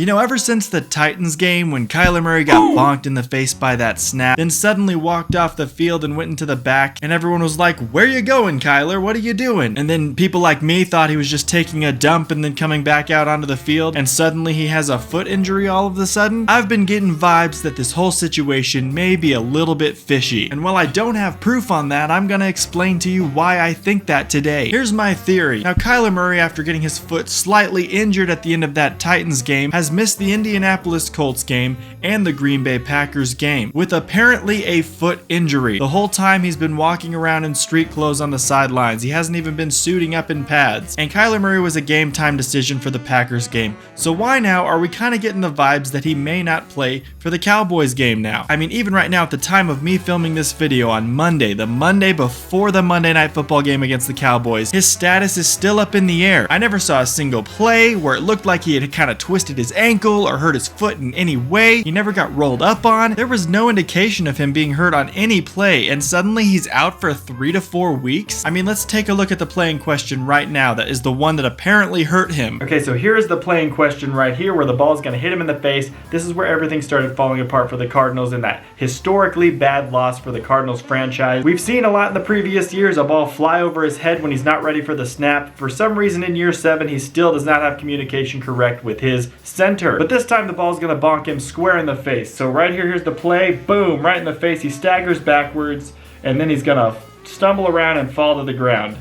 You know, ever since the Titans game when Kyler Murray got bonked in the face by that snap, then suddenly walked off the field and went into the back, and everyone was like, "Where you going, Kyler? What are you doing?" And then people like me thought he was just taking a dump and then coming back out onto the field, and suddenly he has a foot injury all of a sudden. I've been getting vibes that this whole situation may be a little bit fishy, and while I don't have proof on that, I'm gonna explain to you why I think that today. Here's my theory. Now, Kyler Murray, after getting his foot slightly injured at the end of that Titans game, has missed the Indianapolis Colts game and the Green Bay Packers game with apparently a foot injury. The whole time he's been walking around in street clothes on the sidelines. He hasn't even been suiting up in pads. And Kyler Murray was a game time decision for the Packers game. So why now are we kind of getting the vibes that he may not play for the Cowboys game now? I mean, even right now at the time of me filming this video on Monday, the Monday before the Monday Night Football game against the Cowboys, his status is still up in the air. I never saw a single play where it looked like he had kind of twisted his ankle or hurt his foot in any way. He never got rolled up on. There was no indication of him being hurt on any play, and suddenly he's out for 3 to 4 weeks? I mean, let's take a look at the play in question right now. That is the one that apparently hurt him. Okay, so here's the play in question right here where the ball's gonna hit him in the face. This is where everything started falling apart for the Cardinals in that historically bad loss for the Cardinals franchise. We've seen a lot in the previous years, a ball fly over his head when he's not ready for the snap. For some reason in year 7, he still does not have communication correct with his center. But this time the ball's gonna bonk him square in the face. So right here, here's the play, boom, right in the face. He staggers backwards, and then he's gonna stumble around and fall to the ground.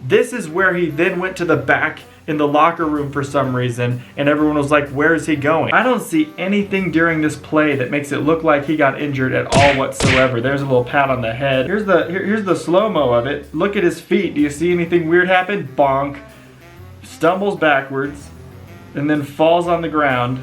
This is where he then went to the back in the locker room for some reason, and everyone was like, where is he going? I don't see anything during this play that makes it look like he got injured at all whatsoever. There's a little pat on the head. Here's the slow-mo of it. Look at his feet. Do you see anything weird happen? Bonk. Stumbles backwards, and then falls on the ground.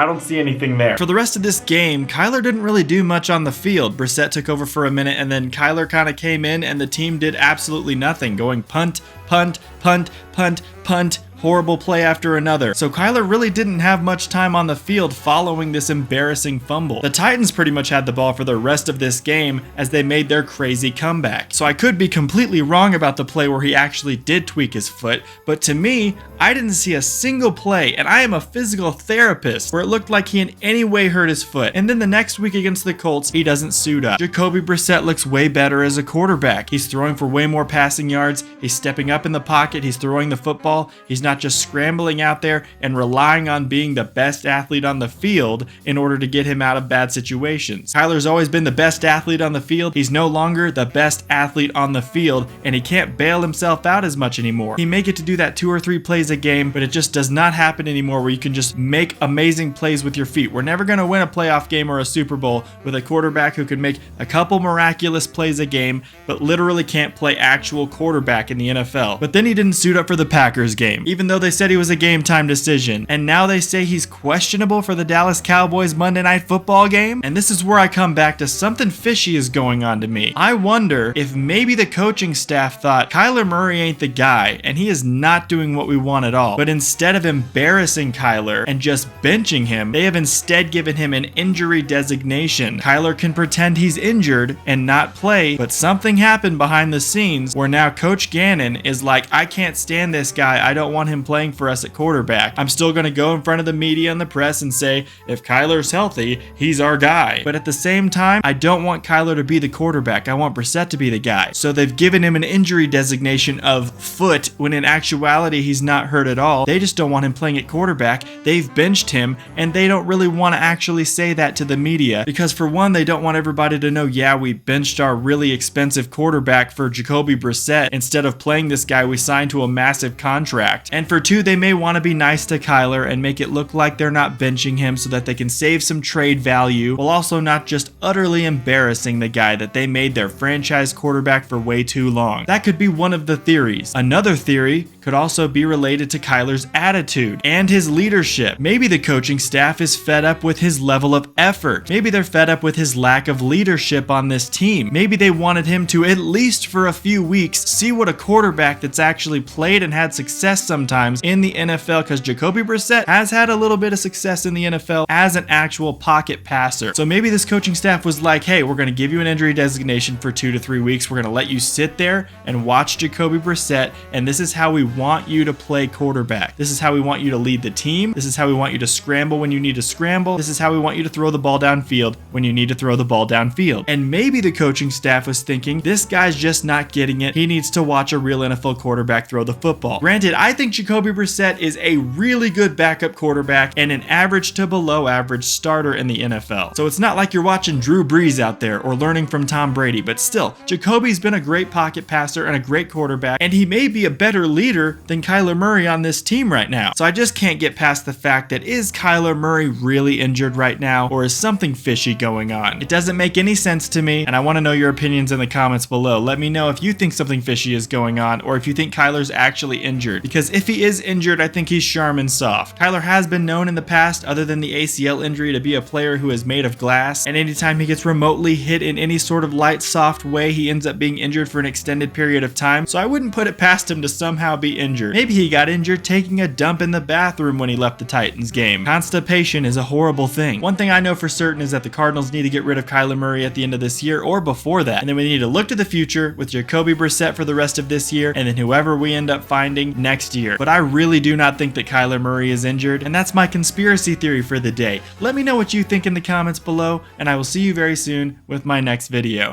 I don't see anything there. For the rest of this game, Kyler didn't really do much on the field. Brissett took over for a minute, and then Kyler kind of came in, and the team did absolutely nothing, going punt, punt, punt, punt, punt, horrible play after another. So Kyler really didn't have much time on the field following this embarrassing fumble. The Titans pretty much had the ball for the rest of this game as they made their crazy comeback. So I could be completely wrong about the play where he actually did tweak his foot, but to me, I didn't see a single play, and I am a physical therapist, where it looked like he in any way hurt his foot. And then the next week against the Colts, he doesn't suit up. Jacoby Brissett looks way better as a quarterback. He's throwing for way more passing yards. He's stepping up in the pocket. He's throwing the football. He's not just scrambling out there and relying on being the best athlete on the field in order to get him out of bad situations. Kyler's always been the best athlete on the field. He's no longer the best athlete on the field, and he can't bail himself out as much anymore. He may get to do that 2 or 3 plays a game, but it just does not happen anymore where you can just make amazing plays with your feet. We're never going to win a playoff game or a Super Bowl with a quarterback who can make a couple miraculous plays a game, but literally can't play actual quarterback in the NFL. But then he didn't suit up for the Packers game, even though they said he was a game time decision. And now they say he's questionable for the Dallas Cowboys Monday Night Football game. And this is where I come back to something fishy is going on to me. I wonder if maybe the coaching staff thought Kyler Murray ain't the guy and he is not doing what we want at all. But instead of embarrassing Kyler and just benching him, they have instead given him an injury designation. Kyler can pretend he's injured and not play, but something happened behind the scenes where now Coach Gannon is like, I can't stand this guy. I don't want him playing for us at quarterback. I'm still going to go in front of the media and the press and say, if Kyler's healthy, he's our guy. But at the same time, I don't want Kyler to be the quarterback. I want Brissett to be the guy. So they've given him an injury designation of foot when in actuality he's not hurt at all. They just don't want him playing at quarterback. They've benched him, and they don't really want to actually say that to the media because for one, they don't want everybody to know, yeah, we benched our really expensive quarterback for Jacoby Brissett instead of playing this guy we signed to a massive contract. And for two, they may want to be nice to Kyler and make it look like they're not benching him so that they can save some trade value while also not just utterly embarrassing the guy that they made their franchise quarterback for way too long. That could be one of the theories. Another theory could also be related to Kyler's attitude and his leadership. Maybe the coaching staff is fed up with his level of effort. Maybe they're fed up with his lack of leadership on this team. Maybe they wanted him to, at least for a few weeks, see what a quarterback that's actually played and had success sometimes in the NFL, because Jacoby Brissett has had a little bit of success in the NFL as an actual pocket passer. So maybe this coaching staff was like, hey, we're going to give you an injury designation for 2 to 3 weeks. We're going to let you sit there and watch Jacoby Brissett, and this is how we want you to play quarterback. This is how we want you to lead the team. This is how we want you to scramble when you need to scramble. This is how we want you to throw the ball downfield when you need to throw the ball downfield. And maybe the coaching staff was thinking, this guy's just not getting it. He needs to watch a real NFL quarterback throw the football. Granted, I think Jacoby Brissett is a really good backup quarterback and an average to below average starter in the NFL. So it's not like you're watching Drew Brees out there or learning from Tom Brady, but still, Jacoby's been a great pocket passer and a great quarterback, and he may be a better leader than Kyler Murray on this team right now. So I just can't get past the fact that, is Kyler Murray really injured right now, or is something fishy going on? It doesn't make any sense to me, and I want to know your opinions in the comments below. Let me know if you think something fishy is going on, or if you think Kyler's actually injured, because if he is injured, I think he's Charmin soft. Kyler has been known in the past, other than the ACL injury, to be a player who is made of glass, and anytime he gets remotely hit in any sort of light, soft way, he ends up being injured for an extended period of time, so I wouldn't put it past him to somehow be injured. Maybe he got injured taking a dump in the bathroom when he left the Titans game. Constipation is a horrible thing. One thing I know for certain is that the Cardinals need to get rid of Kyler Murray at the end of this year or before that, and then we need to look to the future with Jacoby Brissett for the rest of this year, and then whoever we end up finding next year. But I really do not think that Kyler Murray is injured, and that's my conspiracy theory for the day. Let me know what you think in the comments below, and I will see you very soon with my next video.